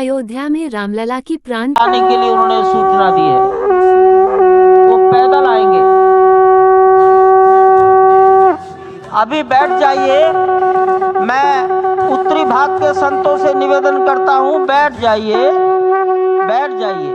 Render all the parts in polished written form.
अयोध्या में रामलला की प्राण आने के लिए उन्होंने सूचना दी है। वो पैदल आएंगे। अभी बैठ जाइए। मैं उत्तरी भाग के संतों से निवेदन करता हूं, बैठ जाइए, बैठ जाइए।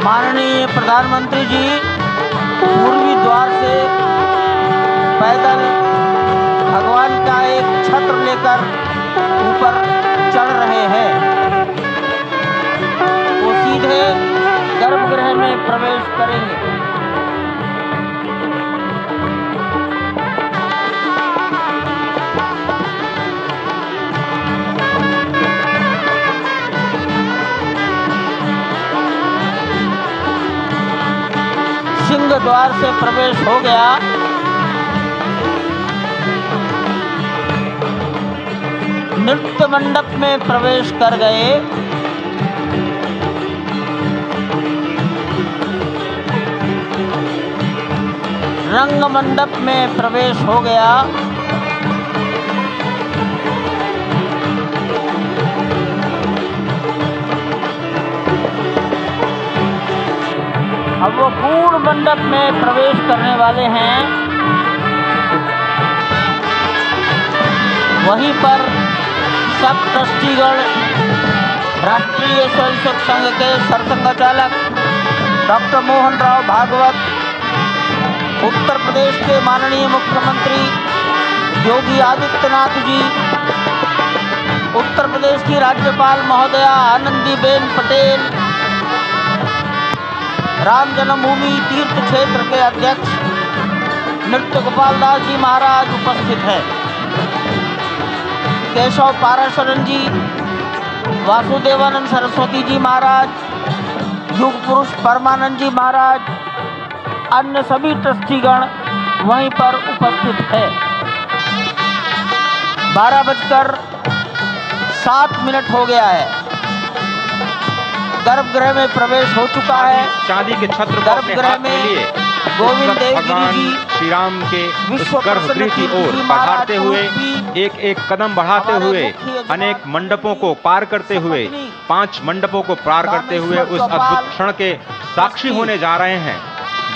माननीय प्रधानमंत्री जी पूर्वी द्वार से पैदल भगवान का एक छत्र लेकर ऊपर चढ़ रहे हैं। वो सीधे गर्भगृह में प्रवेश करेंगे। सिंह द्वार से प्रवेश हो गया। नृत्य मंडप में प्रवेश कर गए। रंग मंडप में प्रवेश हो गया। अब वो पूर्ण मंडप में प्रवेश करने वाले हैं। वहीं पर सब ट्रस्टीगण, राष्ट्रीय स्वयंसेवक संघ के सरसंघचालक डॉक्टर मोहन राव भागवत, उत्तर प्रदेश के माननीय मुख्यमंत्री योगी आदित्यनाथ जी, उत्तर प्रदेश की राज्यपाल महोदया आनंदीबेन पटेल, राम जन्मभूमि तीर्थ क्षेत्र के अध्यक्ष नृत्य गोपाल दास जी महाराज उपस्थित हैं। केशव पाराशरन जी, वासुदेवानंद सरस्वती जी महाराज, युग पुरुष परमानंद जी महाराज, अन्य सभी ट्रस्टीगण वहीं पर उपस्थित है। 12:07 हो गया है। गर्भगृह में प्रवेश हो चुका है। चांदी के छत्र को अपने हाथ में लिए गोविंद देव भगवान श्री राम के उस गर्भगृह की ओर बढ़ाते हुए एक एक कदम बढ़ाते हुए अनेक मंडपों को पार करते हुए 5 मंडपों को पार करते हुए उस अद्भुत क्षण के साक्षी होने जा रहे हैं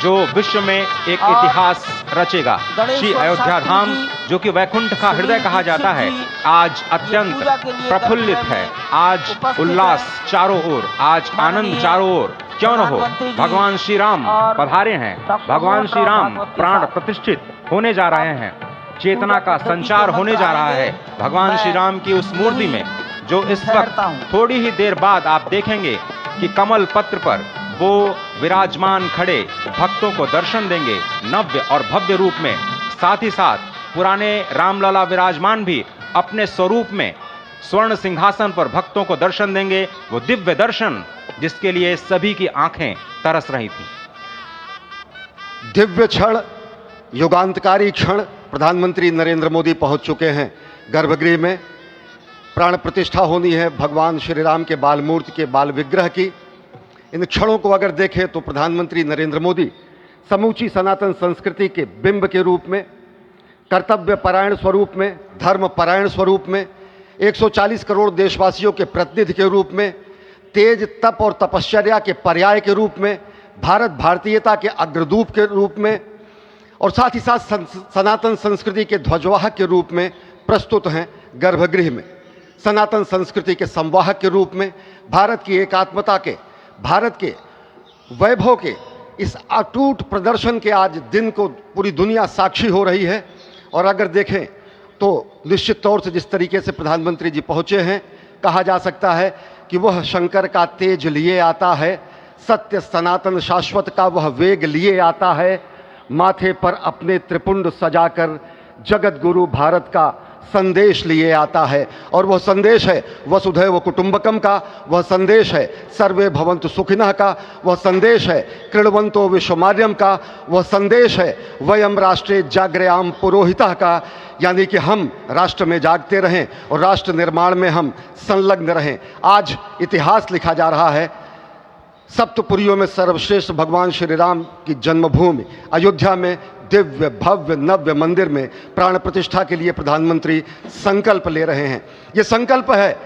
जो विश्व में एक इतिहास रचेगा। श्री अयोध्या धाम, जो कि वैकुंठ का हृदय कहा जाता है, आज अत्यंत प्रफुल्लित है। आज उल्लास चारों ओर, आज आनंद चारों ओर। क्यों न हो, भगवान श्री राम पधारे हैं। भगवान श्री राम प्राण प्रतिष्ठित होने जा रहे हैं। चेतना का संचार होने जा रहा है भगवान श्री राम की उस मूर्ति में, जो इस वक्त थोड़ी ही देर बाद आप देखेंगे कि कमल पत्र पर वो विराजमान खड़े भक्तों को दर्शन देंगे नव्य और भव्य रूप में। साथ ही साथ पुराने रामलला विराजमान भी अपने स्वरूप में स्वर्ण सिंहासन पर भक्तों को दर्शन देंगे। वो दिव्य दर्शन जिसके लिए सभी की आंखें तरस रही थी। दिव्य क्षण, युगांतकारी क्षण। प्रधानमंत्री नरेंद्र मोदी पहुंच चुके हैं गर्भगृह में। प्राण प्रतिष्ठा होनी है भगवान श्री राम के बाल मूर्ति के बाल विग्रह की। इन क्षणों को अगर देखें तो प्रधानमंत्री नरेंद्र मोदी समूची सनातन संस्कृति के बिंब के रूप में, कर्तव्य परायण स्वरूप में, धर्म परायण स्वरूप में, 140 करोड़ देशवासियों के प्रतिनिधि के रूप में, तेज तप और तपश्चर्या के पर्याय के रूप में, भारत भारतीयता के अग्रदूत के रूप में और साथ ही साथ सनातन संस्कृति के ध्वजवाहक के रूप में प्रस्तुत हैं गर्भगृह में। सनातन संस्कृति के संवाहक के रूप में, भारत की एकात्मता के, भारत के वैभव के इस अटूट प्रदर्शन के आज दिन को पूरी दुनिया साक्षी हो रही है। और अगर देखें तो निश्चित तौर से जिस तरीके से प्रधानमंत्री जी पहुंचे हैं, कहा जा सकता है कि वह शंकर का तेज लिए आता है, सत्य सनातन शाश्वत का वह वेग लिए आता है, माथे पर अपने त्रिपुंड सजाकर जगत गुरु भारत का संदेश लिए आता है। और वह संदेश है वसुधैव कुटुंबकम का, वह संदेश है सर्वे भवन्तु सुखिनः का, वह संदेश है कृण्वन्तो विश्वमार्यम का, वह संदेश है वयम राष्ट्रे जाग्रयाम पुरोहितः का, यानी कि हम राष्ट्र में जागते रहें और राष्ट्र निर्माण में हम संलग्न रहें। आज इतिहास लिखा जा रहा है। सप्तपुरियों में सर्वश्रेष्ठ भगवान श्री राम की जन्मभूमि अयोध्या में दिव्य भव्य नव्य मंदिर में प्राण प्रतिष्ठा के लिए प्रधानमंत्री संकल्प ले रहे हैं। ये संकल्प है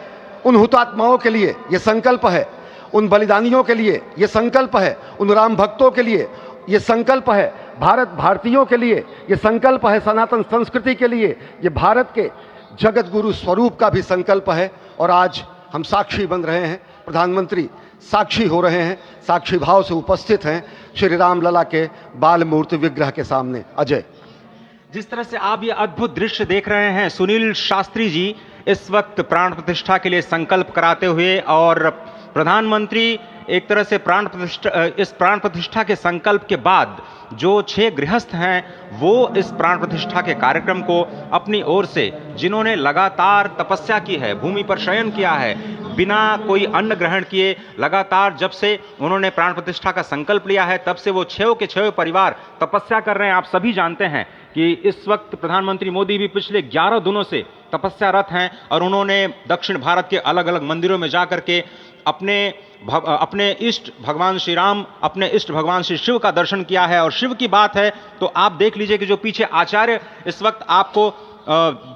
उन हुतात्माओं के लिए, ये संकल्प है उन बलिदानियों के लिए, ये संकल्प है उन राम भक्तों के लिए, ये संकल्प है भारत भारतीयों के लिए, ये संकल्प है सनातन संस्कृति के लिए, ये भारत के जगत गुरु स्वरूप का भी संकल्प है। और आज हम साक्षी बन रहे हैं, प्रधानमंत्री साक्षी हो रहे हैं, साक्षी भाव से उपस्थित हैं श्री राम लला के बाल मूर्ति विग्रह के सामने। अजय, जिस तरह से आप ये अद्भुत दृश्य देख रहे हैं, सुनील शास्त्री जी इस वक्त प्राण प्रतिष्ठा के लिए संकल्प कराते हुए, और प्रधानमंत्री एक तरह से इस प्राण प्रतिष्ठा के संकल्प के बाद जो 6 गृहस्थ हैं वो इस प्राण प्रतिष्ठा के कार्यक्रम को अपनी ओर से, जिन्होंने लगातार तपस्या की है, भूमि पर शयन किया है, बिना कोई अन्न ग्रहण किए, लगातार जब से उन्होंने प्राण प्रतिष्ठा का संकल्प लिया है तब से वो 6 के 6 परिवार तपस्या कर रहे हैं। आप सभी जानते हैं कि इस वक्त प्रधानमंत्री मोदी भी पिछले 11 दिनों से तपस्यारत हैं और उन्होंने दक्षिण भारत के अलग अलग मंदिरों में जाकर के अपने इष्ट भगवान श्री राम, अपने इष्ट भगवान श्री शिव का दर्शन किया है। और शिव की बात है तो आप देख लीजिए कि जो पीछे आचार्य इस वक्त आपको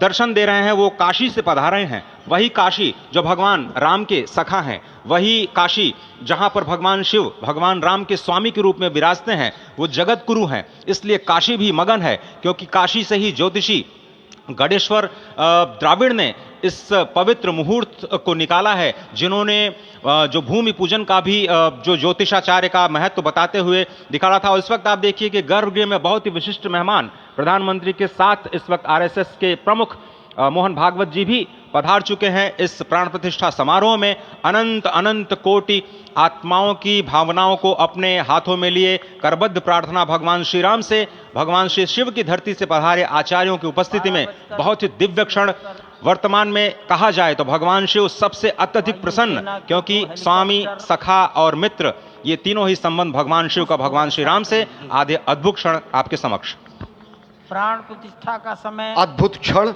दर्शन दे रहे हैं वो काशी से पधारे हैं। वही काशी जो भगवान राम के सखा हैं, वही काशी जहां पर भगवान शिव भगवान राम के स्वामी के रूप में विराजते हैं, वो जगत गुरु हैं। इसलिए काशी भी मगन है, क्योंकि काशी से ही ज्योतिषी गणेश्वर द्राविड़ ने इस पवित्र मुहूर्त को निकाला है, जिन्होंने जो भूमि पूजन का भी जो ज्योतिषाचार्य का महत्व बताते हुए दिखाया था। और इस वक्त आप देखिए कि गर्भगृह में बहुत ही विशिष्ट मेहमान प्रधानमंत्री के साथ इस वक्त आरएसएस के प्रमुख मोहन भागवत जी भी पधार चुके हैं। इस प्राण प्रतिष्ठा समारोह में अनंत अनंत कोटि आत्माओं की भावनाओं को अपने हाथों में लिए करबद्ध प्रार्थना भगवान श्री राम से, भगवान श्री शिव की धरती से पधारे आचार्यों की उपस्थिति में बहुत ही दिव्य क्षण। वर्तमान में कहा जाए तो भगवान शिव सबसे अत्यधिक प्रसन्न, क्योंकि स्वामी, सखा और मित्र ये तीनों ही संबंध भगवान शिव का भगवान श्री राम से। आधे अद्भुत क्षण आपके समक्ष। प्राण प्रतिष्ठा का समय अद्भुत क्षण,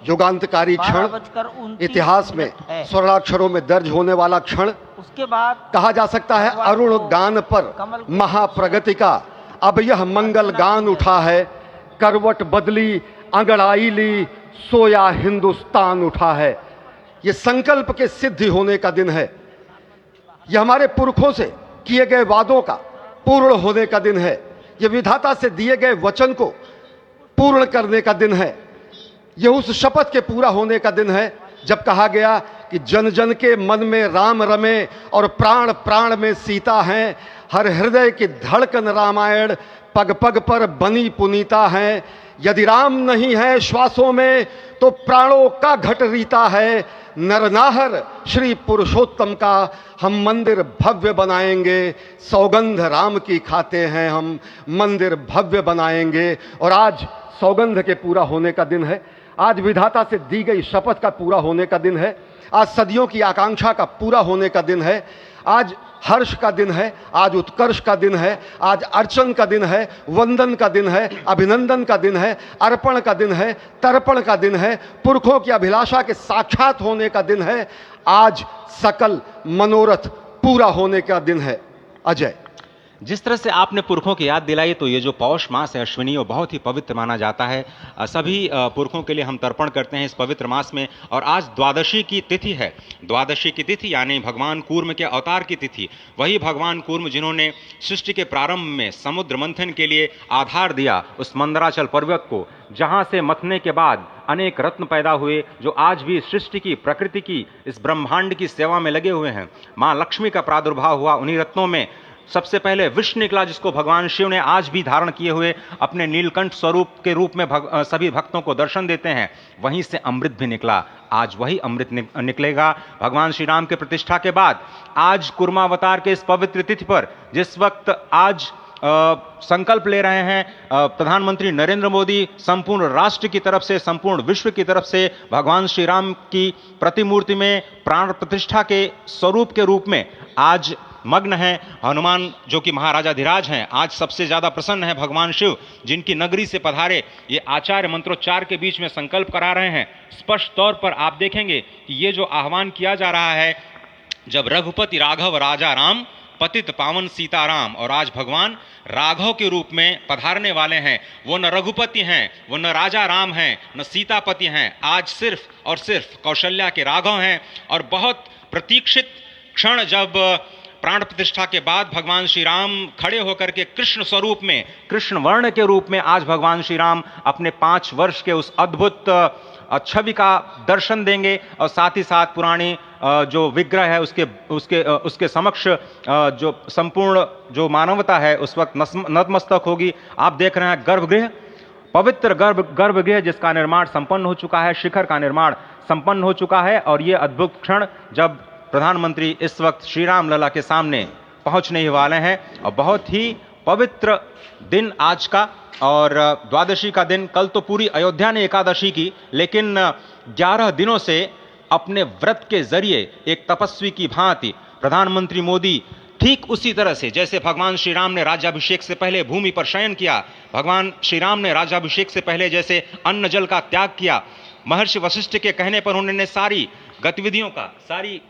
युगांतकारी क्षण, इतिहास में स्वर्णाक्षरों में दर्ज होने वाला क्षण। उसके बाद कहा जा सकता है अरुण गान पर महाप्रगति का अब यह मंगल गान उठा है, करवट बदली अंगड़ाई ली सोया हिंदुस्तान उठा है। यह संकल्प के सिद्धि होने का दिन है, यह हमारे पुरखों से किए गए वादों का पूर्ण होने का दिन है, यह विधाता से दिए गए वचन को पूर्ण करने का दिन है, यह उस शपथ के पूरा होने का दिन है जब कहा गया कि जन जन के मन में राम रमे और प्राण प्राण में सीता हैं, हर हृदय की धड़कन रामायण पग पग पर बनी पुनीता है। यदि राम नहीं है श्वासों में तो प्राणों का घट रीता है, नरनाहर श्री पुरुषोत्तम का हम मंदिर भव्य बनाएंगे, सौगंध राम की खाते हैं हम मंदिर भव्य बनाएंगे। और आज सौगंध के पूरा होने का दिन है, आज विधाता से दी गई शपथ का पूरा होने का दिन है, आज सदियों की आकांक्षा का पूरा होने का दिन है, आज हर्ष का दिन है, आज उत्कर्ष का दिन है, आज अर्चन का दिन है, वंदन का दिन है, अभिनंदन का दिन है, अर्पण का दिन है, तर्पण का दिन है, पुरखों की अभिलाषा के साक्षात होने का दिन है, आज सकल मनोरथ पूरा होने का दिन है। अजय, जिस तरह से आपने पुरखों की याद दिलाई, तो ये जो पौष मास है अश्विनी, वो बहुत ही पवित्र माना जाता है। सभी पुरखों के लिए हम तर्पण करते हैं इस पवित्र मास में। और आज द्वादशी की तिथि है। द्वादशी की तिथि यानी भगवान कूर्म के अवतार की तिथि। वही भगवान कूर्म जिन्होंने सृष्टि के प्रारंभ में समुद्र मंथन के लिए आधार दिया उस मंदराचल पर्वत को, जहां से मथने के बाद अनेक रत्न पैदा हुए, जो आज भी सृष्टि की, प्रकृति की, इस ब्रह्मांड की सेवा में लगे हुए हैं। माँ लक्ष्मी का प्रादुर्भाव हुआ उन्हीं रत्नों में। सबसे पहले विष निकला, जिसको भगवान शिव ने आज भी धारण किए हुए अपने नीलकंठ स्वरूप के रूप में सभी भक्तों को दर्शन देते हैं। वहीं से अमृत भी निकला। आज वही अमृत निकलेगा भगवान श्री राम के प्रतिष्ठा के बाद। आज कुर्मावतार के इस पवित्र तिथि पर, जिस वक्त आज संकल्प ले रहे हैं प्रधानमंत्री नरेंद्र मोदी, संपूर्ण राष्ट्र की तरफ से, संपूर्ण विश्व की तरफ से भगवान श्री राम की प्रतिमूर्ति में प्राण प्रतिष्ठा के स्वरूप के रूप में आज मग्न है। हनुमान जो कि महाराजाधिराज हैं, आज सबसे ज्यादा प्रसन्न है भगवान शिव, जिनकी नगरी से पधारे ये आचार्य मंत्रोच्चार के बीच में संकल्प करा रहे हैं। स्पष्ट तौर पर आप देखेंगे कि ये जो आह्वान किया जा रहा है, जब रघुपति राघव राजा राम, पतित पावन सीताराम, और आज भगवान राघव के रूप में पधारने वाले हैं। वो न रघुपति हैं, वो न राजा राम हैं, न सीतापति हैं। आज सिर्फ और सिर्फ कौशल्या के राघव हैं। और बहुत प्रतीक्षित क्षण, जब प्राण प्रतिष्ठा के बाद भगवान श्री राम खड़े होकर के कृष्ण स्वरूप में, कृष्ण वर्ण के रूप में आज भगवान श्री राम अपने 5 वर्ष के उस अद्भुत छवि का दर्शन देंगे। और साथ ही साथ पुरानी जो विग्रह है उसके समक्ष जो संपूर्ण जो मानवता है उस वक्त नतमस्तक होगी। आप देख रहे हैं गर्भगृह, पवित्र गर्भगृह जिसका निर्माण संपन्न हो चुका है, शिखर का निर्माण संपन्न हो चुका है। और ये अद्भुत क्षण जब प्रधानमंत्री इस वक्त श्री राम लला के सामने पहुंचने ही वाले हैं। और बहुत ही पवित्र दिन आज का, और द्वादशी का दिन। कल तो पूरी अयोध्या ने एकादशी की, लेकिन 11 दिनों से अपने व्रत के जरिए एक तपस्वी की भांति प्रधानमंत्री मोदी ठीक उसी तरह से, जैसे भगवान श्री राम ने राज्याभिषेक से पहले भूमि पर शयन किया, भगवान श्री राम ने राज्याभिषेक से पहले जैसे अन्न जल का त्याग किया, महर्षि वशिष्ठ के कहने पर उन्होंने सारी गतिविधियों का, सारी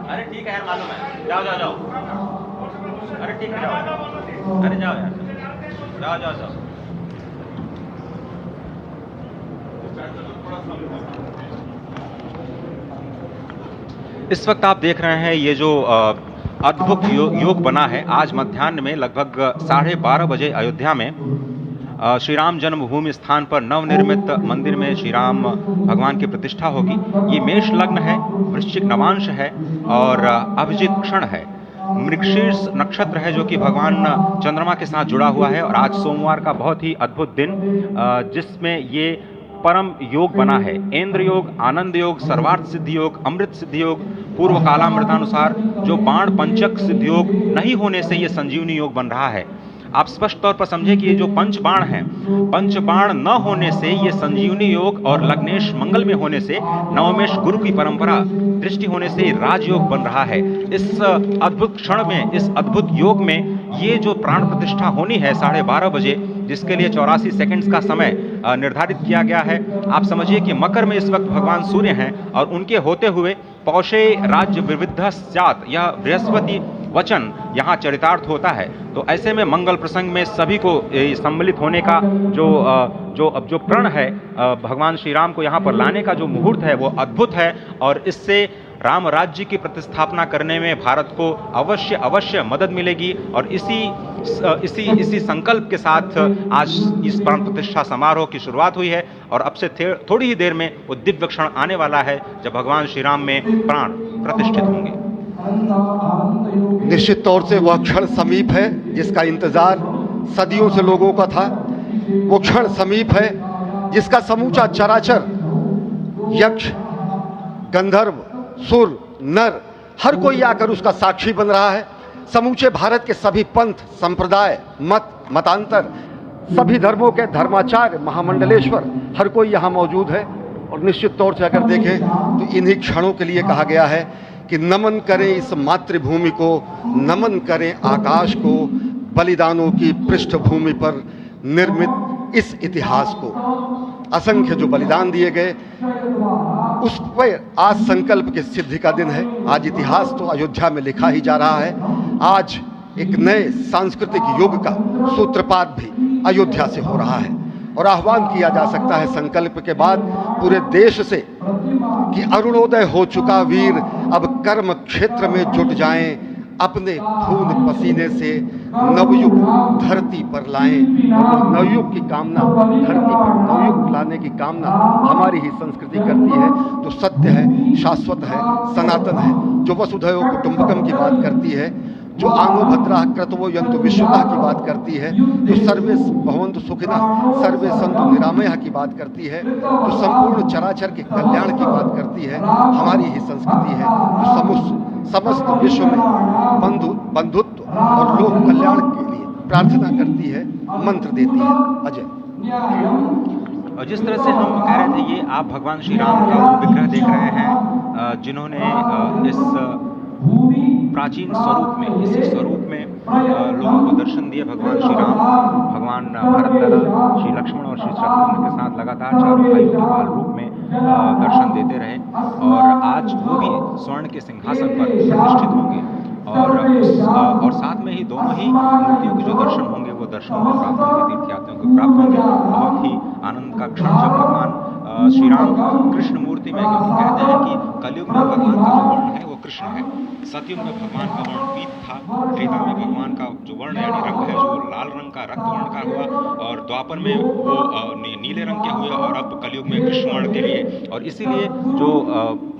अरे ठीक है यार, मालूम है। जाओ जाओ जाओ, अरे ठीक है जाओ, अरे जाओ यार, जाओ जाओ जाओ। इस वक्त आप देख रहे हैं ये जो अद्भुत योग बना है। आज मध्याह्न में लगभग 12:30 बजे अयोध्या में श्री राम जन्मभूमि स्थान पर नवनिर्मित मंदिर में श्री राम भगवान की प्रतिष्ठा होगी। ये मेष लग्न है, वृश्चिक नवांश है और अभिजित क्षण है। मृगशीर्ष नक्षत्र है जो कि भगवान चंद्रमा के साथ जुड़ा हुआ है। और आज सोमवार का बहुत ही अद्भुत दिन, जिसमें ये परम योग बना है। इंद्र योग, आनंद योग, सर्वार्थ सिद्धि योग, अमृत सिद्धि योग, पूर्व कालामृतानुसार जो बाण पंचक सिद्धि योग नहीं होने से ये संजीवनी योग बन रहा है। आप स्पष्ट तौर पर समझे कि ये जो पंच बाण हैं, पंच बाण न होने से ये संजीवनी योग और लग्नेश मंगल में होने से, नवमेश गुरु की परंपरा दृष्टि होने से राजयोग बन रहा है। इस अद्भुत क्षण में, इस अद्भुत योग में ये जो प्राण प्रतिष्ठा होनी है 12:30 बजे, जिसके लिए 84 सेकंड्स का समय निर्धारित किया गया है। आप समझिए कि मकर में इस वक्त भगवान सूर्य हैं और उनके होते हुए पौषे राज्य विविध स्यात्, यह बृहस्पति वचन यहाँ चरितार्थ होता है। तो ऐसे में मंगल प्रसंग में सभी को सम्मिलित होने का जो प्रण है, भगवान श्री राम को यहाँ पर लाने का जो मुहूर्त है वो अद्भुत है। और इससे राम राज्य की प्रतिस्थापना करने में भारत को अवश्य मदद मिलेगी। और इसी संकल्प के साथ आज इस प्राण प्रतिष्ठा समारोह की शुरुआत हुई है। और अब से थोड़ी ही देर में वो दिव्य क्षण आने वाला है जब भगवान श्री राम में प्राण प्रतिष्ठित होंगे। निश्चित तौर से वह क्षण समीप है जिसका इंतजार सदियों से लोगों का था। वो क्षण समीप है जिसका समूचा चराचर, यक्ष, गंधर्व, सुर, नर, हर कोई आकर उसका साक्षी बन रहा है। समूचे भारत के सभी पंथ, संप्रदाय, मतांतर, सभी धर्मों के धर्माचार्य, महामंडलेश्वर, हर कोई यहाँ मौजूद है। और निश्चित तौर से अगर देखें तो इन्हीं क्षणों के लिए कहा गया है कि नमन करें इस मातृभूमि को, नमन करें आकाश को, बलिदानों की पृष्ठभूमि पर निर्मित इस इतिहास को। असंख्य जो बलिदान दिए गए, उस पर आज संकल्प की सिद्धि का दिन है। आज इतिहास तो अयोध्या में लिखा ही जा रहा है। आज एक नए सांस्कृतिक युग का सूत्रपात भी अयोध्या से हो रहा है। और आह्वान किया जा सकता है संकल्प के बाद पूरे देश से कि अरुणोदय हो चुका वीर अब कर्म क्षेत्र में जुट जाएं, अपने खून पसीने से नवयुग धरती पर लाएं। और नवयुग की कामना, धरती पर नवयुग लाने की कामना हमारी ही संस्कृति करती है, जो सत्य है, शाश्वत है, सनातन है, जो वसुधैव कुटुंबकम की बात करती है, जो आनो भद्रा क्रतवो यन्तु विश्वतः की बात करती है, जो सर्वे भवन्तु सुखिनः सर्वे सन्तु निरामयः की बात करती है, जो संपूर्ण चराचर के कल्याण की बात करती है, हमारी ही संस्कृति है, जो समस्त विश्व में बंधुत्व और लोक कल्याण के लिए प्रार्थना करती है, मंत्र देती है। अजय, और जिस तरह से हम कह रहे थे, ये आप भगवान श्री राम का विग्रह देख रहे हैं, जिन्होंने इस प्राचीन स्वरूप में, इसी स्वरूप में लोगों को दर्शन दिए। भगवान श्री राम, भगवान भरतलाल, श्री लक्ष्मण और श्री शत्रुघ्न के साथ लगातार चारों भाइयों के बाल रूप में दर्शन देते रहे। और आज वो भी स्वर्ण के सिंहासन पर प्रतिष्ठित होंगे। और साथ में ही दोनों ही मूर्तियों के जो दर्शन होंगे वो दर्शन को प्राप्त होंगे, तीर्थयात्रियों को प्राप्त होंगे। बहुत ही आनंद का क्षण जब भगवान श्री राम कृष्ण मूर्ति में, क्योंकि कहते हैं कि कलयुग में भगवान का जो वर्ण है वो कृष्ण है, सतयुग में भगवान का वर्ण पीत था, त्रेता में भगवान का जो वर्ण यानी रंग है जो लाल रंग का, रक्त वर्ण का हुआ, और द्वापर में वो नीले रंग के हुए, और अब कलयुग में कृष्ण वर्ण के लिए। और इसीलिए जो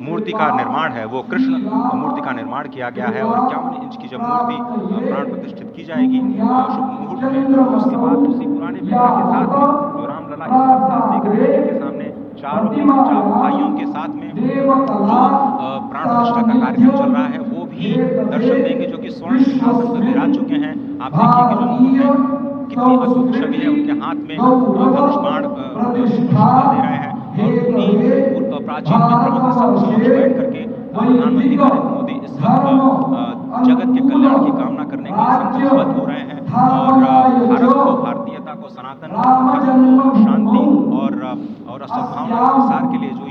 मूर्ति का निर्माण है वो कृष्ण मूर्ति का निर्माण किया गया है। और 51 इंच की जब मूर्ति प्राण प्रतिष्ठित की जाएगी शुभ मुहूर्त में, उसके बाद उसी पुराने विग्रह के साथ में जो रामलला इस वक्त आप देख रहे हैं, जिनके सामने चारों भाइयों के साथ में जो प्राण प्रतिष्ठा का कार्यक्रम चल रहा है, वो भी दर्शन देंगे, जो कि स्वर्ण सिंहासन पर विराज चुके हैं। आप देखिए कि जो मुकुट है कितनी अद्भुत छवि है, उनके हाथ में धनुष बाण दे रहे हैं। और उन्हीं प्राचीन विग्रहों के समक्ष बैठ करके प्रधानमंत्री नरेंद्र मोदी इस वक्त जगत के कल्याण की कामना करने के लिए संकल्पबद्ध हो रहे हैं। और भारत को, भारतीयता को, सनातन धर्म को शांति और सद्भावना के प्रसार के लिए जो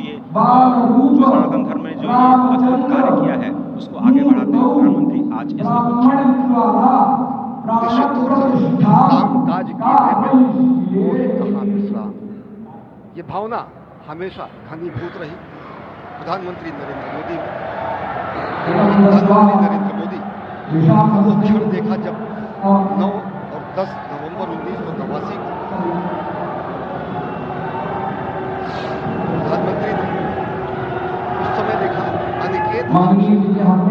सनातन धर्म ने जो ये अद्भुत कार्य किया है, उसको आगे बढ़ाते हुए प्रधानमंत्री आज इस निश्चित तौर से काम काज की कहाँ विश्राम, ये भावना हमेशा घनीभूत रही प्रधानमंत्री नरेंद्र मोदी में। प्रधानमंत्री नरेंद्र मोदी वो क्षण देखा जब 9 और 10 नवंबर 1989 को प्रधानमंत्री ने उस समय देखा अनिकेत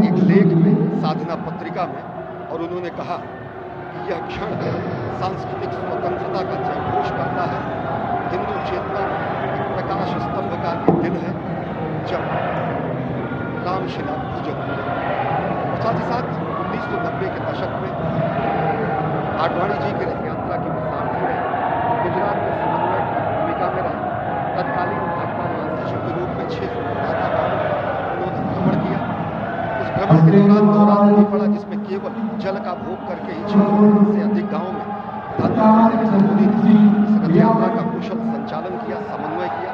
एक लेख में साधना पत्रिका में, और उन्होंने कहा कि यह क्षण सांस्कृतिक स्वतंत्रता का जयघोष करता है, हिंदू चेतना एक प्रकाश स्तंभ का ये दिन है जब रामशिला पूजन हुए। साथ ही साथ 1990 के दशक में आडवाणी जी की रथ यात्रा की सारथी रहे, गुजरात में समन्वय की भूमिका में रहे, तत्कालीन भाजपा महासचिव के रूप में 6 उन्होंने भ्रमण किया। उस भ्रमण के दौरान नवरात्र भी पड़ा जिसमें केवल जल का भोग करके ही 6 से अधिक गाँव में प्रधानमंत्री नरेंद्र मोदी ने इस रथ यात्रा का कुशल संचालन किया, समन्वय किया।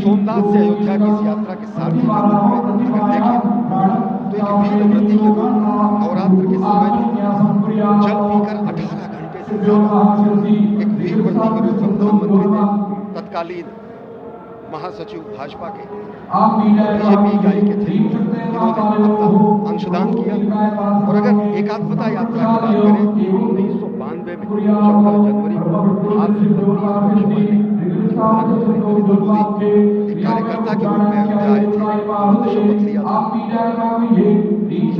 सोमनाथ से अयोध्या की इस यात्रा के सारथी का रूप में अगर देखें तो एक वीर व्रती के रूप नवरात्र के समय में जल पीकर 18 घंटे से ज्यादा एक वीर व्रती के रूप में प्रधानमंत्री ने तत्कालीन महासचिव भाजपा के बीजेपी इकाई के थे, इन्होंने अपना अंशदान किया। और अगर एकात्मता यात्रा की बात करें 1992 में 14 जनवरी को आज से 32 वर्ष पहले प्रधानमंत्री नरेंद्र मोदी एक कार्यकर्ता के रूप में अयोध्या आए थे, उन्होंने शपथ लिया था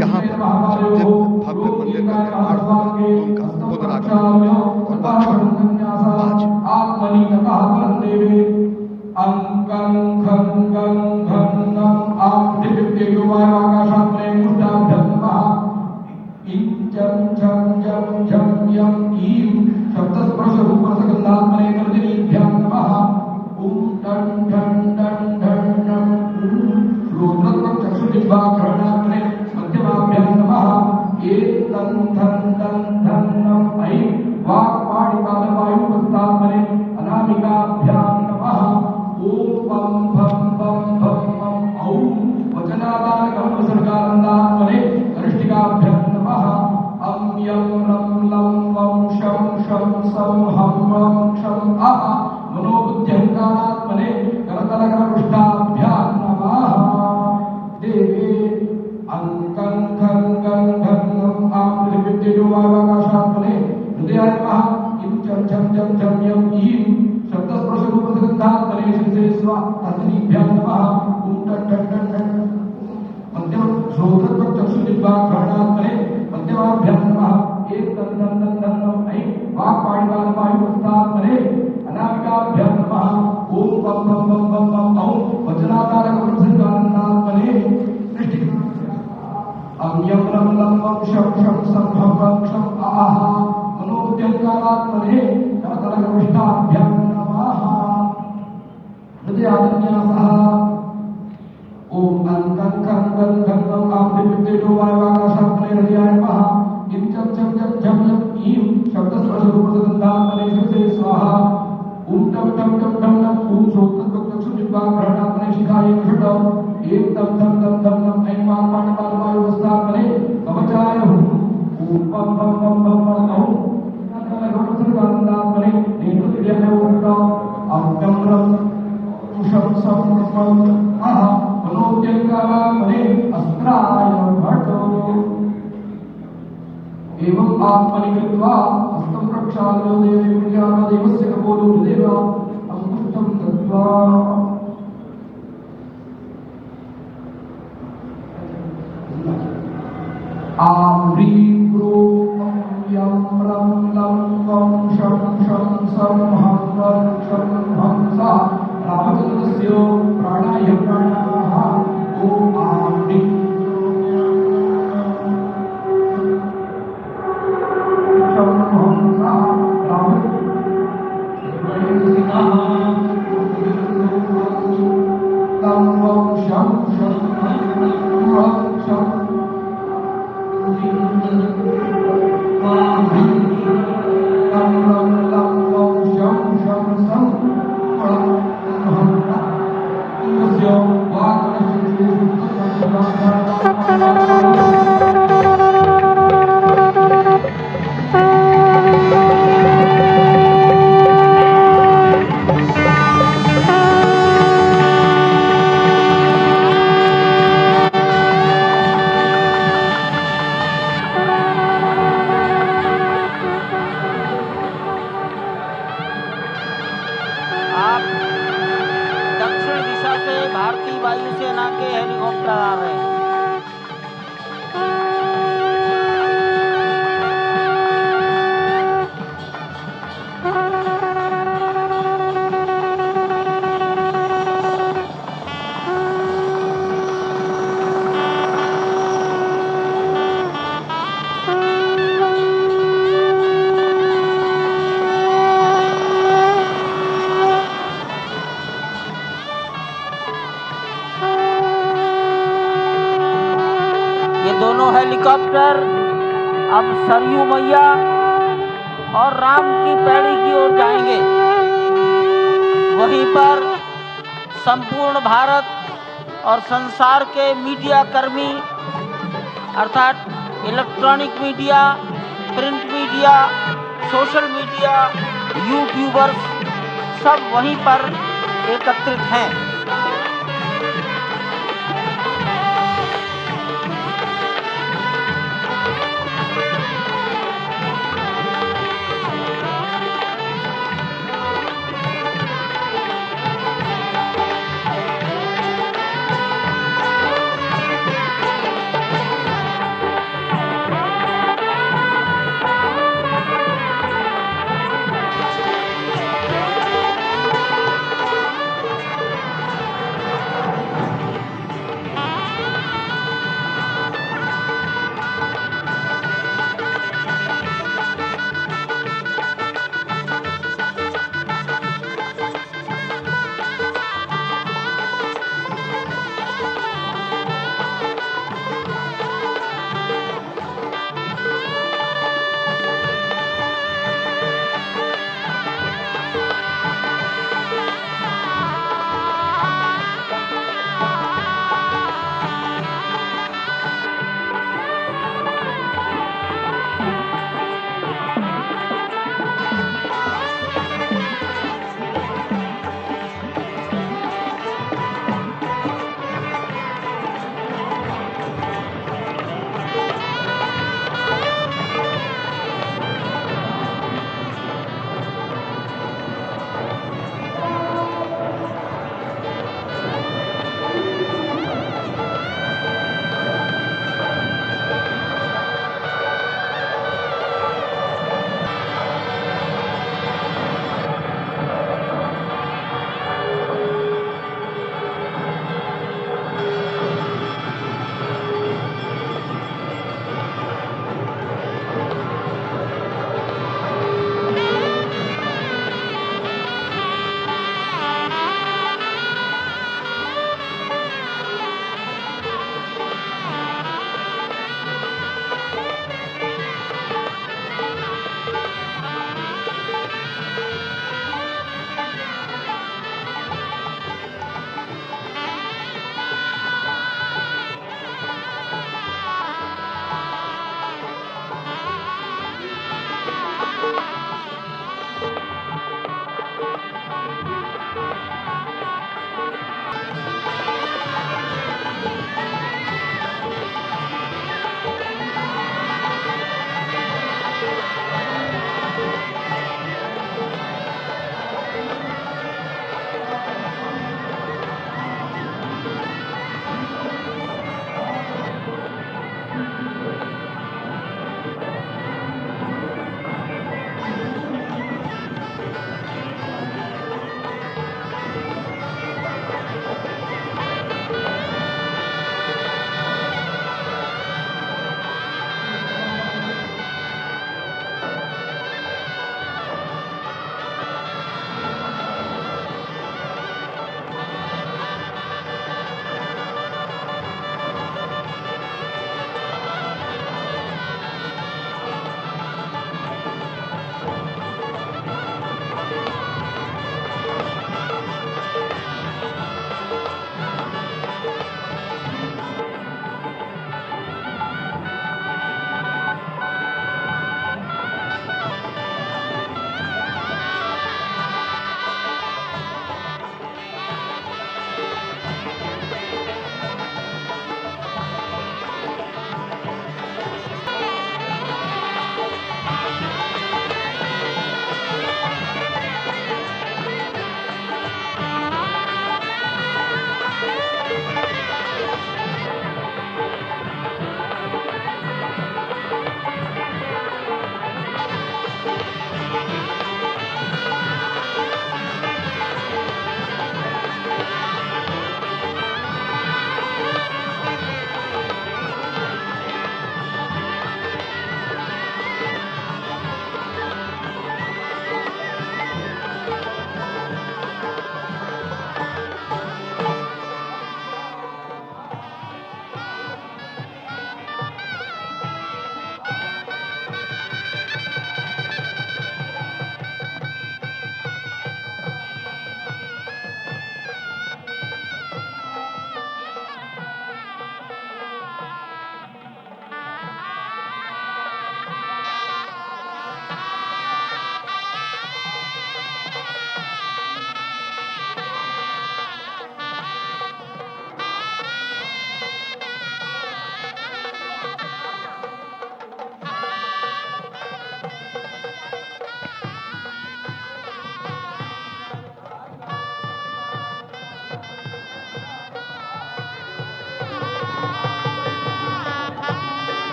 यहाँ पर जब भव्य मंदिर का निर्माण होगा तो उनका पुनरागमन होगा। और हेलीकॉप्टर अब सरयू मैया और राम की पैड़ी की ओर जाएंगे। वहीं पर संपूर्ण भारत और संसार के मीडिया कर्मी अर्थात electronic media, print media, social media, YouTubers सब वहीं पर एकत्रित हैं।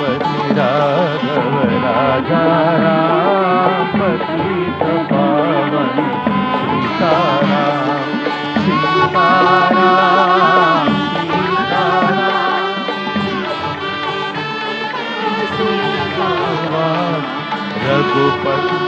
रघुपति राघव राजा राम पतित पावन सीताराम सीताराम सीताराम रघुपति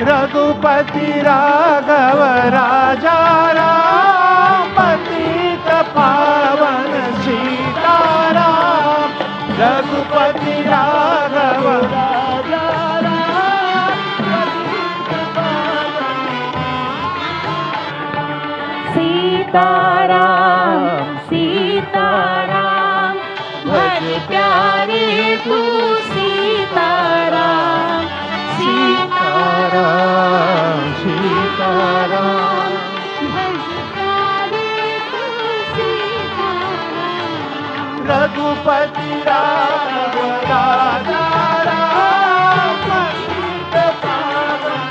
रघुपति राघव राजा राम पतित पावन सीताराम रघुपति राघव राजा राम पतित पावन सीताराम सीताराम भज प्यारे तू सीताराम सीताराम सीताराम भज प्यारे तू सीताराम रघुपति राघव राजा राम पतित पावन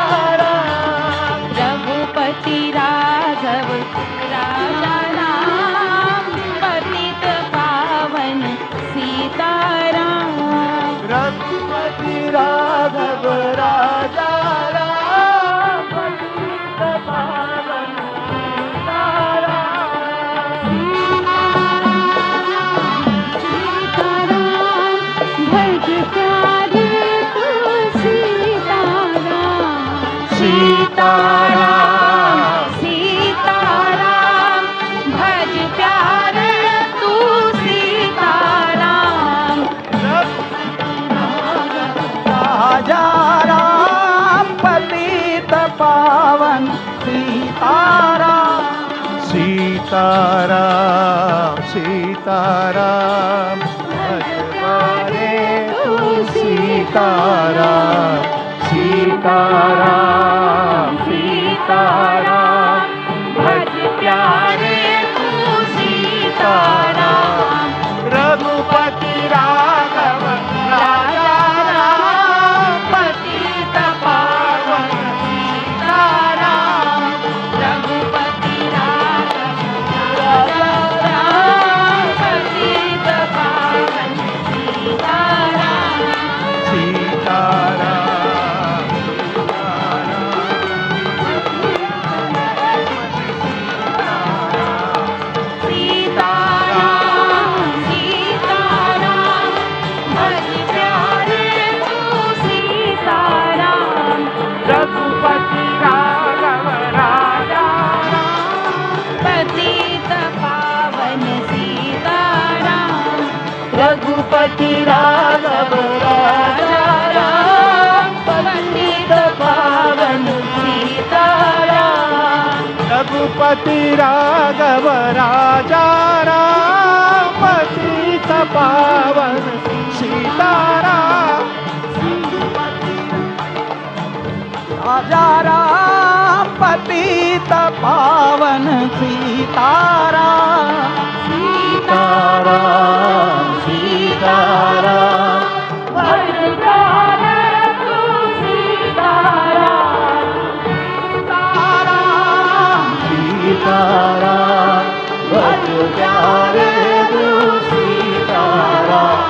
सीताराम रघुपति राघव राजा राम पतित पावन सीताराम रघुपति राघव राजा राम पतित पावन सीताराम भज प्यारे तू सीताराम सीताराम सीताराम भज प्यारे तू सीताराम राजा राम पतित पावन सीताराम सीताराम सीताराम भज प्यारे तू सीताराम सीताराम सीताराम भज प्यारे तू सीताराम रघुपति राघव राजा राम पतित पावन सीताराम रघुपति राघव राजा राम पतित पावन सीताराम सीताराम सीताराम सीताराम भज प्यारे तू सीताराम रघुपति राघव राजा पतित पावन सीताराम रघुपति राघव राजा राम पतित पावन सीताराम रघुपति राघव राजा राम पतित पावन सीताराम राजा राम पतित पावन सीताराम सीताराम सीताराम भज प्यारे तू सीताराम सीताराम भज प्यारे तू सीताराम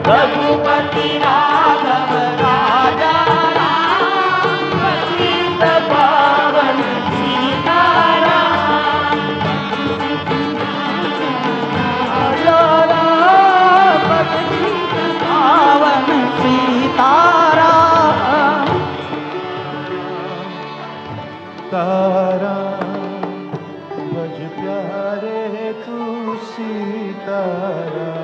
रघुपति राघव राजा राम पतित पावन सीताराम राजा राम पतित पावन सीताराम तारा भज प्यारे तू सीताराम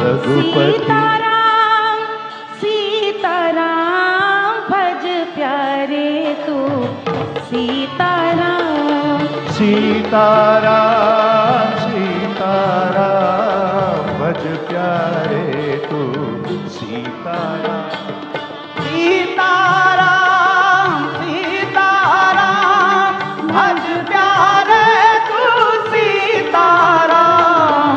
रघुपति सीताराम सीताराम भज प्यारे तू सीताराम सीताराम सीताराम भज प्यारे तू सीताराम सीताराम सीताराम भज प्यारे तू सीताराम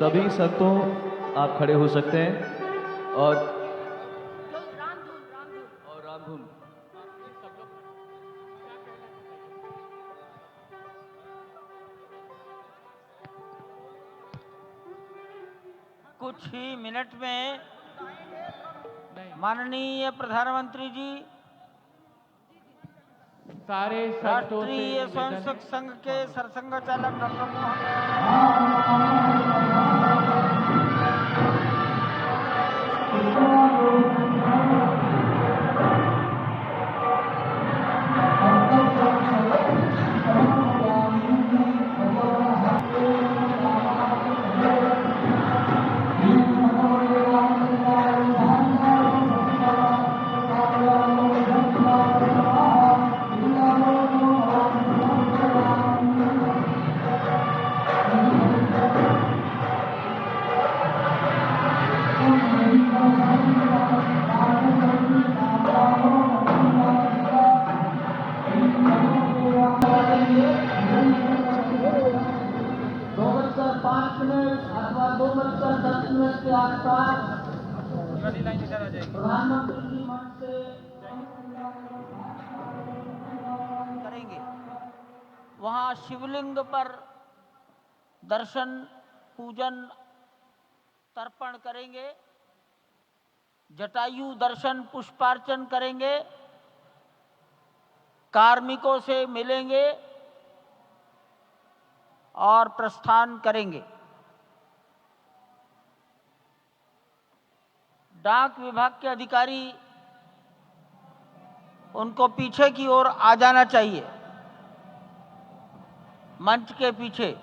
सभी संतों आप खड़े हो सकते हैं और रामधुन कुछ ही मिनट में माननीय प्रधानमंत्री जी सारे संतों से राष्ट्रीय निवेदन स्वयंसेवक संघ के सरसंघ चालक डॉक्टर मोहन करेंगे। वहां शिवलिंग पर दर्शन पूजन तर्पण करेंगे, जटायु दर्शन पुष्पार्चन करेंगे, कार्मिकों से मिलेंगे और प्रस्थान करेंगे। डाक विभाग के अधिकारी उनको पीछे की ओर आ जाना चाहिए, मंच के पीछे।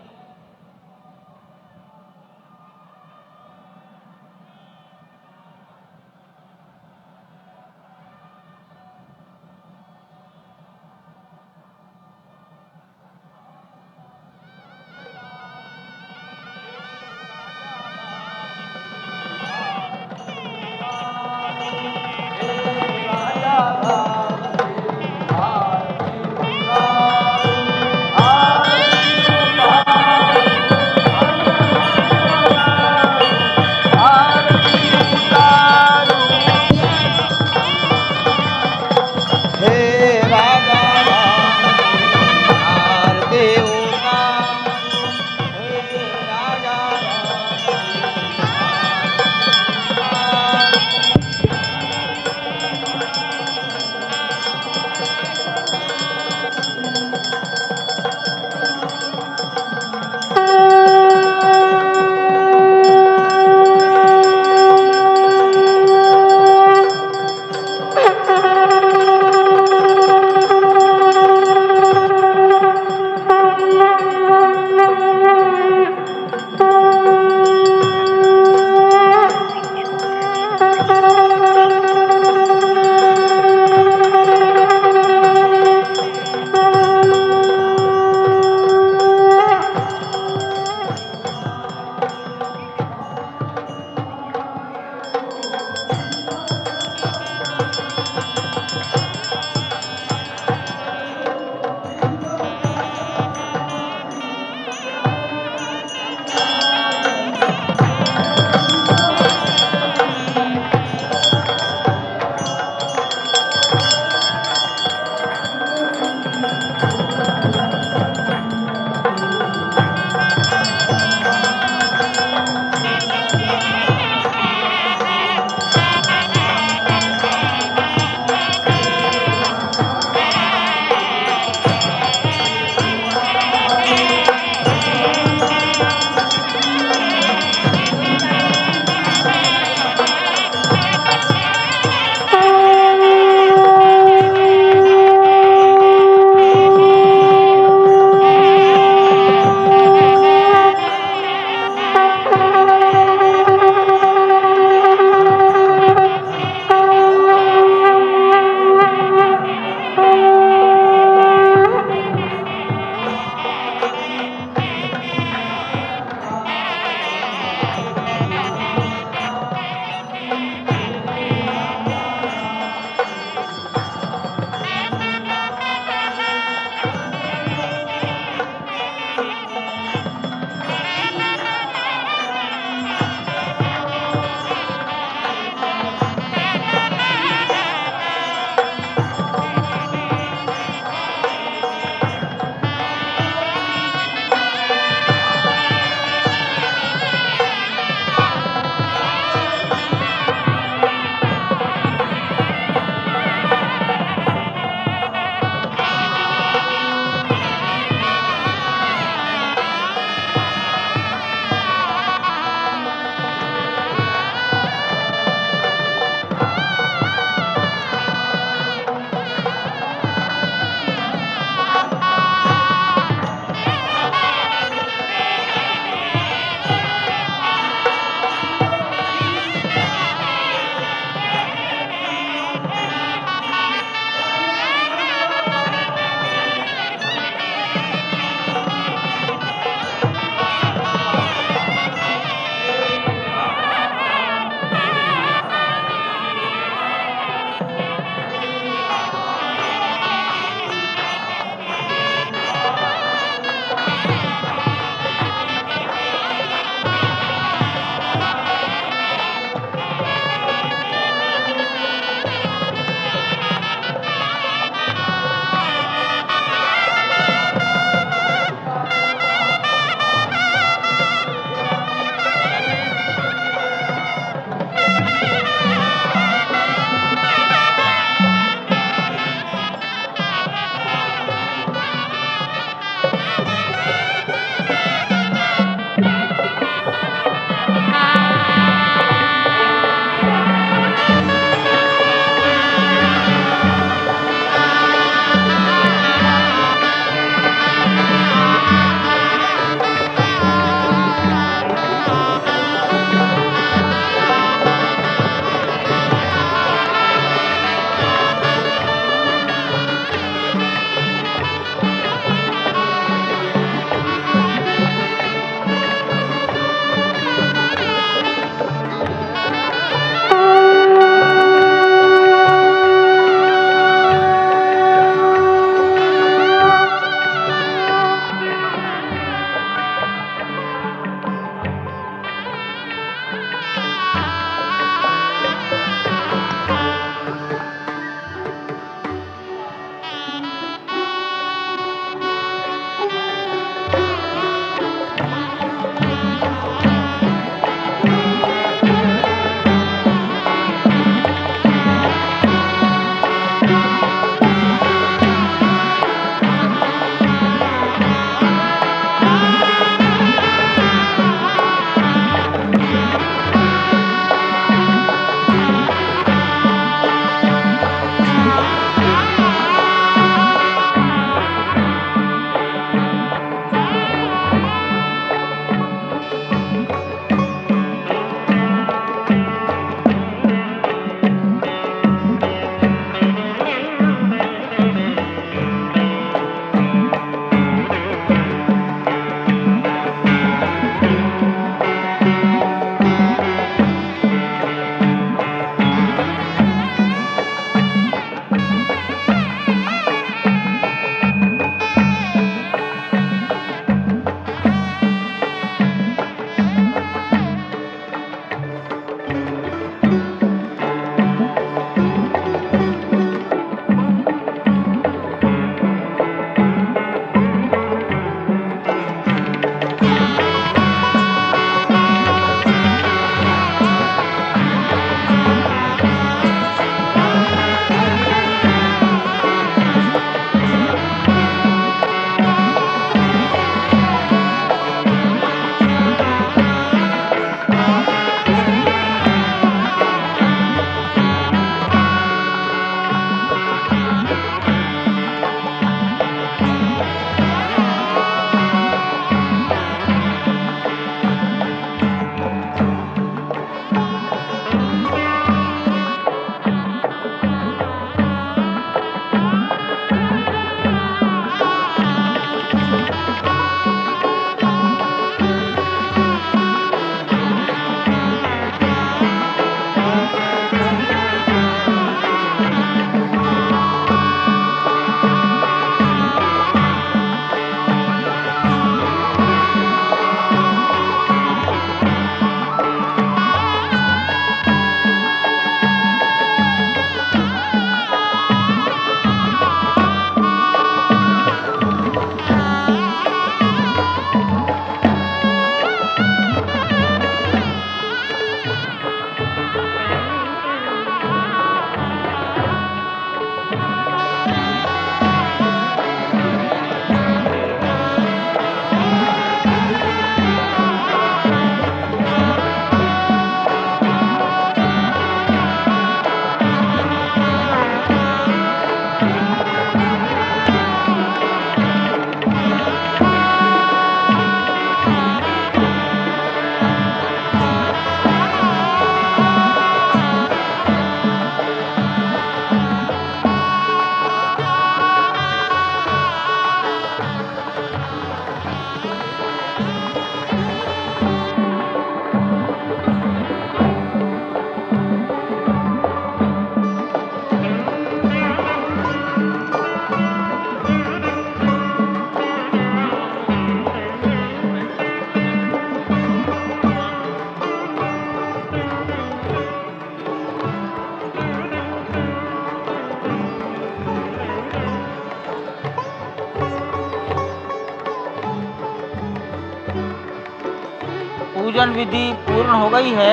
पूजन विधि पूर्ण हो गई है।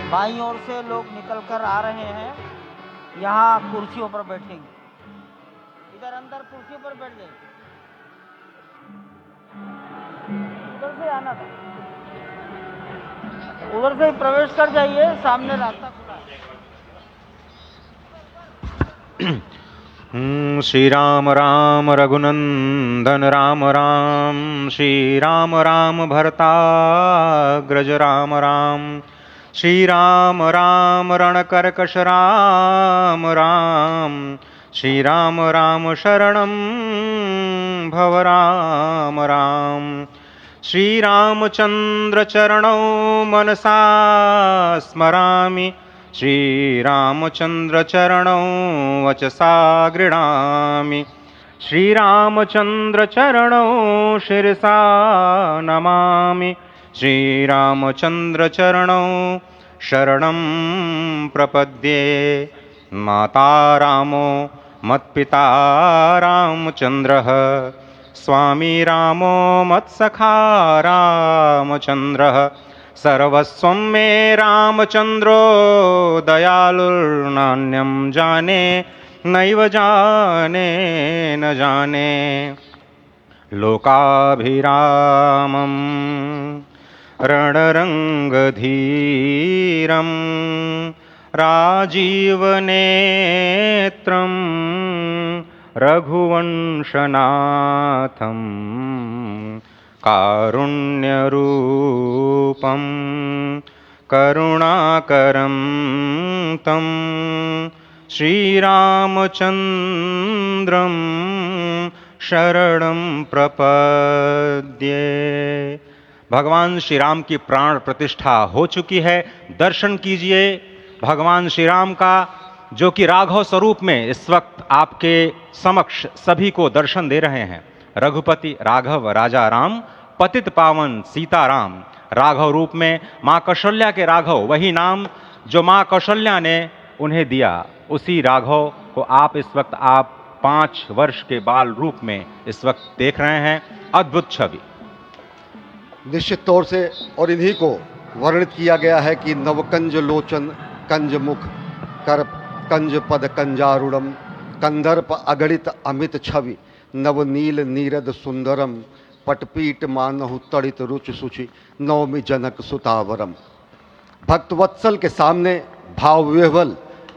बाईं ओर से लोग निकल कर आ रहे हैं, यहाँ कुर्सियों पर बैठेंगे। इधर अंदर कुर्सियों पर बैठ जाएंगे, उधर से आना था, उधर से प्रवेश कर जाइए, सामने रास्ता खुला है। श्री राम राम रघुनंदन राम राम, श्री राम राम भरताग्रज राम राम, श्री राम राम रणकर्कश राम राम, श्री राम राम शरणं भव राम राम, श्री रामचंद्र चरणौ मनसा स्मरामि, श्री रामचंद्र चरणौ वचसा गृह्णामि, श्री रामचंद्र चरणौ शिरसा नमामि, श्री रामचंद्र चरणौ शरणं प्रपद्ये। माता रामो मत्पिता रामचंद्रः, स्वामी रामो मत्सखा रामचंद्रः, सर्वस्वं मे रामचंद्रो दयालुर्नान्यं जाने नैव जाने न जाने। लोकाभिरामं रणरंगधीरं राजीवनेत्रं रघुवंशनाथं कारुण्यरूपं करुणाकरं तं श्रीरामचन्द्रं शरणं प्रपद्ये। भगवान श्री राम की प्राण प्रतिष्ठा हो चुकी है। दर्शन कीजिए भगवान श्री राम का, जो कि राघव स्वरूप में इस वक्त आपके समक्ष सभी को दर्शन दे रहे हैं। रघुपति राघव राजा राम, पतित पावन सीताराम। राघव रूप में माँ कौशल्या के राघव, वही नाम जो माँ कौशल्या ने उन्हें दिया, उसी राघव को आप इस वक्त 5 वर्ष के बाल रूप में इस वक्त देख रहे हैं। अद्भुत छवि। निश्चित तौर से और इन्हीं को वर्णित किया गया है कि नवकंज लोचन कंज मुख कर कंज पद कंजारुणम कंदर्प अगणित अमित छवि नवनील नीरद सुंदरम पटपीट मानहु तड़ित रुचि सुचि नवमी जनक सुतावरम। भक्तवत्सल के सामने भाव विह्वल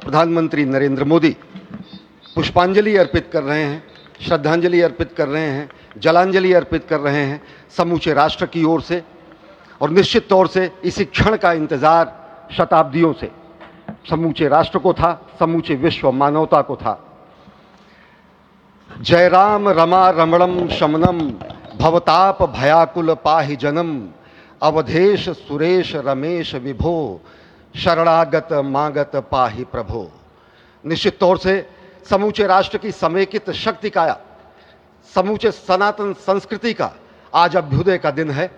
प्रधानमंत्री नरेंद्र मोदी पुष्पांजलि अर्पित कर रहे हैं, श्रद्धांजलि अर्पित कर रहे हैं, जलांजलि अर्पित कर रहे हैं समूचे राष्ट्र की ओर से। और निश्चित तौर से इसी क्षण का इंतजार शताब्दियों से समूचे राष्ट्र को था, समूचे विश्व मानवता को था। जय राम रमा रमणम शमनम भवताप भयाकुल पाहि जनम अवधेश सुरेश रमेश विभो शरणागत मागत पाहि प्रभो। निश्चित तौर से समूचे राष्ट्र की समेकित शक्ति का, समूचे सनातन संस्कृति का आज अभ्युदय का दिन है।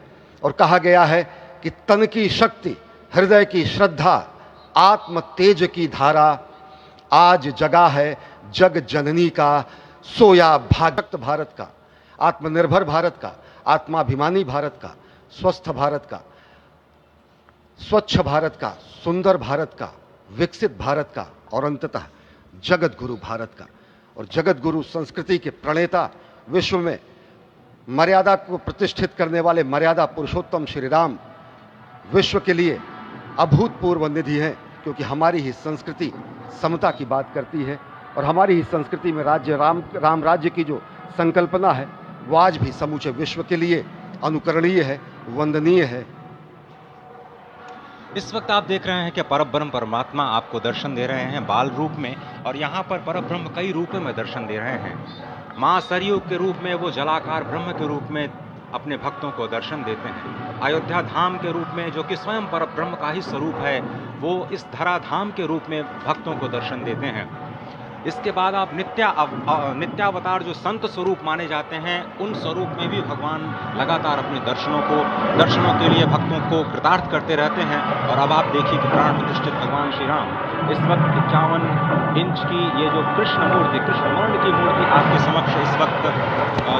और कहा गया है कि तन की शक्ति, हृदय की श्रद्धा, आत्म तेज की धारा आज जगा है जग जननी का सोया भागक्त भारत का, आत्मनिर्भर भारत का, आत्माभिमानी भारत का, स्वस्थ भारत का, स्वच्छ भारत का, सुंदर भारत का, विकसित भारत का और अंततः जगत गुरु भारत का। और जगत गुरु संस्कृति के प्रणेता, विश्व में मर्यादा को प्रतिष्ठित करने वाले मर्यादा पुरुषोत्तम श्री राम विश्व के लिए अभूतपूर्व निधि हैं, क्योंकि हमारी ही संस्कृति समता की बात करती है और हमारी ही संस्कृति में राज्य राम राज्य की जो संकल्पना है वो आज भी समूचे विश्व के लिए अनुकरणीय है, वंदनीय है। इस वक्त आप देख रहे हैं कि परब्रह्म परमात्मा आपको दर्शन दे रहे हैं बाल रूप में, और यहाँ पर परब्रह्म कई रूपों में दर्शन दे रहे हैं। माँ सरयू के रूप में वो जलाकार ब्रह्म के रूप में अपने भक्तों को दर्शन देते हैं। अयोध्या धाम के रूप में, जो कि स्वयं परब्रह्म का ही स्वरूप है, वो इस धरा धाम के रूप में भक्तों को दर्शन देते हैं। इसके बाद आप नित्यावतार जो संत स्वरूप माने जाते हैं, उन स्वरूप में भी भगवान लगातार अपने दर्शनों के लिए भक्तों को कृतार्थ करते रहते हैं। और अब आप देखिए कि प्राण प्रतिष्ठित भगवान श्री राम इस वक्त 51 इंच की ये जो कृष्ण मूर्ति, कृष्ण वर्ण की मूर्ति आपके समक्ष इस वक्त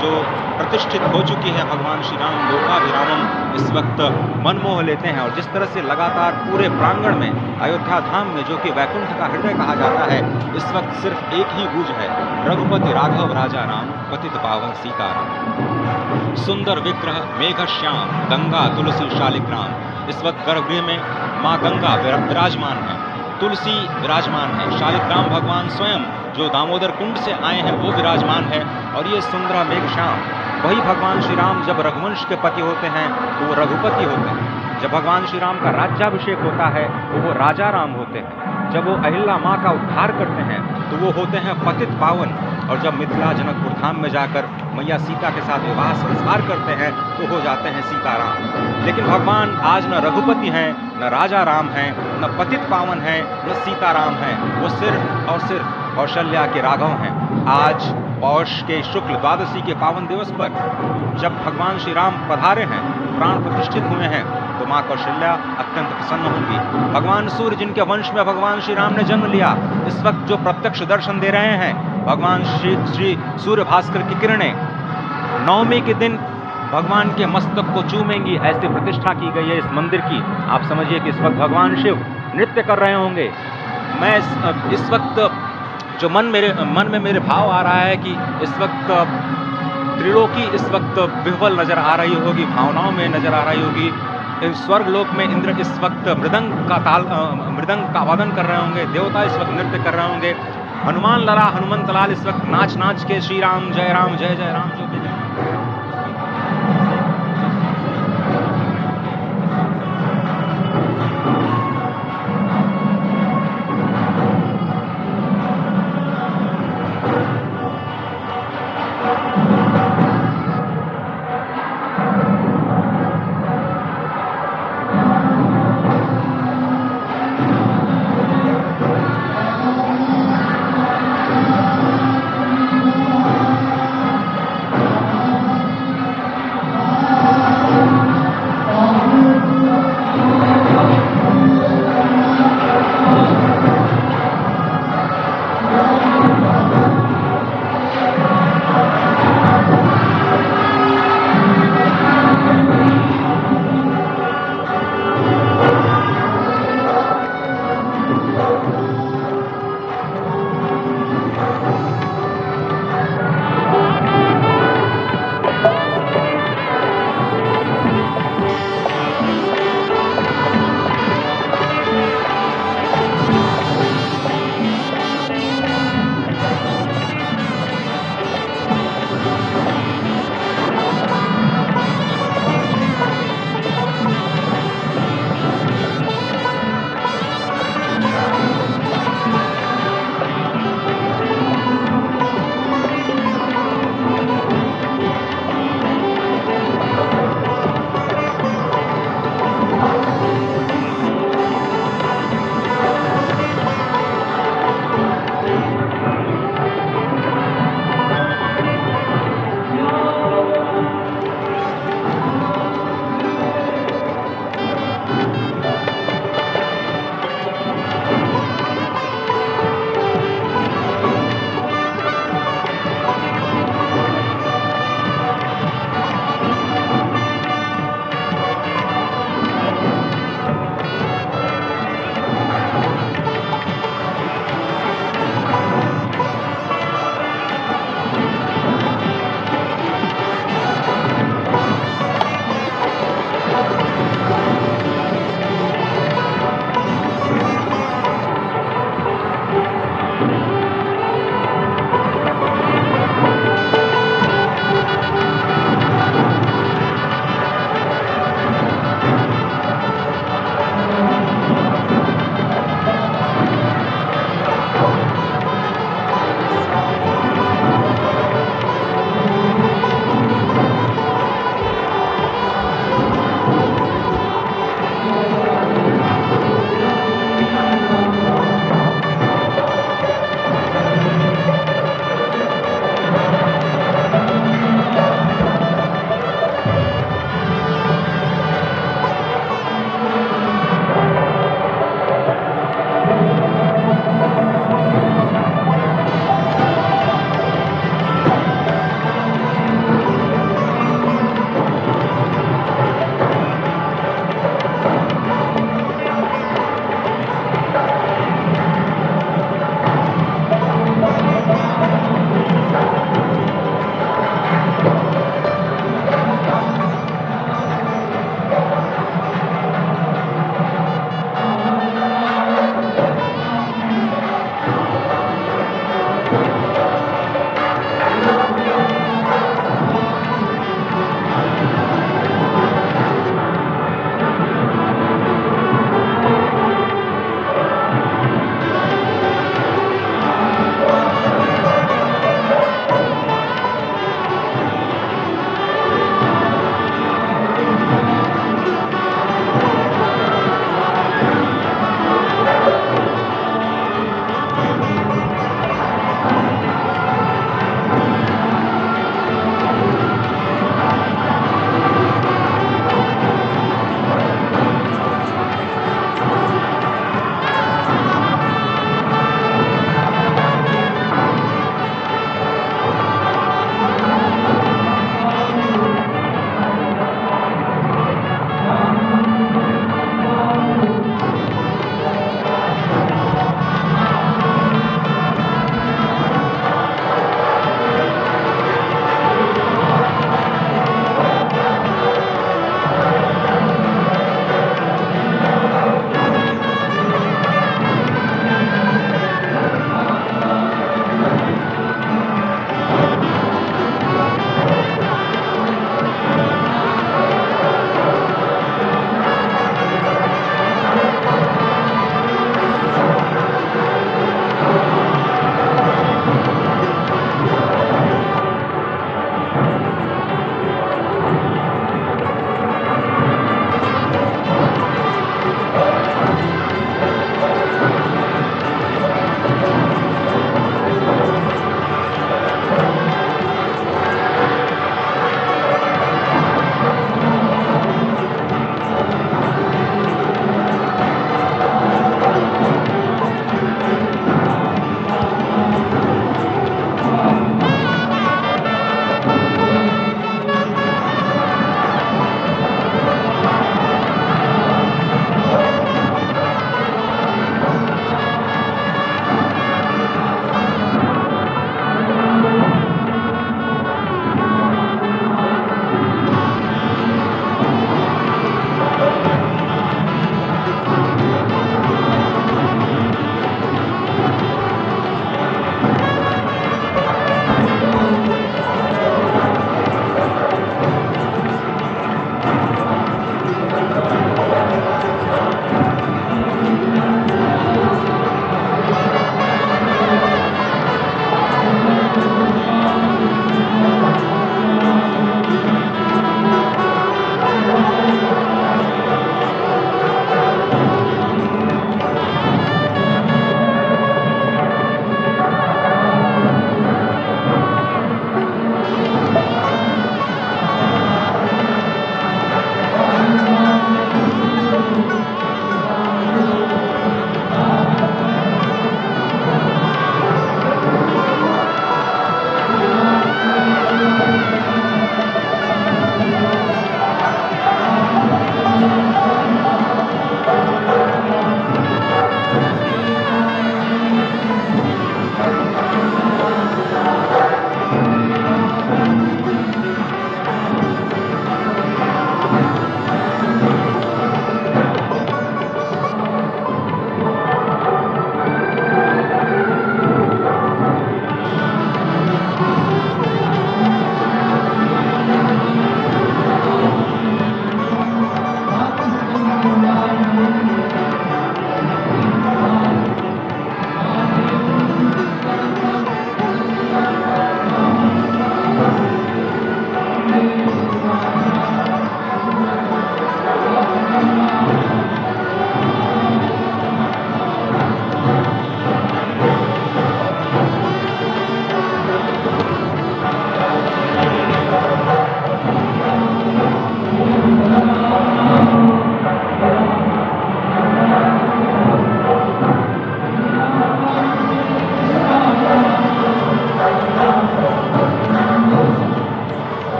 जो प्रतिष्ठित हो चुकी है भगवान श्री राम लोकाभिरामम, इस वक्त मनमोह लेते हैं। और जिस तरह से लगातार पूरे प्रांगण में, अयोध्या धाम में, जो कि वैकुंठ का हृदय कहा जाता है, इस वक्त सिर्फ एक ही गूंज है, रघुपति राघव राजा राम, पतित पावन सीताराम। सुंदर विग्रह मेघ श्याम, गंगा तुलसी शालिग्राम। इस वक्त गर्भगृह में माँ गंगा विराजमान है, तुलसी विराजमान है, शालिग्राम भगवान स्वयं जो दामोदर कुंड से आए हैं वो विराजमान है। और ये सुंदर मेघ श्याम, वही भगवान श्री राम जब रघुवंश के पति होते हैं तो वो रघुपति होते हैं, जब भगवान श्री राम का राज्याभिषेक होता है तो वो राजा राम होते हैं, जब वो अहिल्या माँ का उद्धार करते हैं तो वो होते हैं पतित पावन, और जब मिथिला जनकपुर धाम में जाकर मैया सीता के साथ विवाह संस्कार करते हैं तो हो जाते हैं सीताराम। लेकिन भगवान आज न रघुपति हैं, न राजा राम हैं, न पतित पावन हैं, न सीताराम हैं, वो सिर्फ कौशल्या के राघव हैं। आज पौष के शुक्ल द्वादशी के पावन दिवस पर जब भगवान श्री राम पधारे हैं, प्राण प्रतिष्ठित हुए हैं, तो माँ कौशल्या अत्यंत प्रसन्न होंगी। भगवान सूर्य जिनके वंश में भगवान श्री राम ने जन्म लिया, इस वक्त जो प्रत्यक्ष दर्शन दे रहे हैं, भगवान श्री सूर्य भास्कर की किरणें नवमी के दिन भगवान के मस्तक को चूमेंगी, ऐसी प्रतिष्ठा की गई है इस मंदिर की। आप समझिए कि इस वक्त भगवान शिव नृत्य कर रहे होंगे। मैं इस वक्त जो मन में मेरे भाव आ रहा है कि इस वक्त त्रिलोकी इस वक्त विह्वल नजर आ रही होगी, भावनाओं में नजर आ रही होगी। स्वर्ग लोक में इंद्र इस वक्त मृदंग का वादन कर रहे होंगे, देवता इस वक्त नृत्य कर रहे होंगे, हनुमान लाल इस वक्त नाच के श्री राम जय राम जय जय राम जो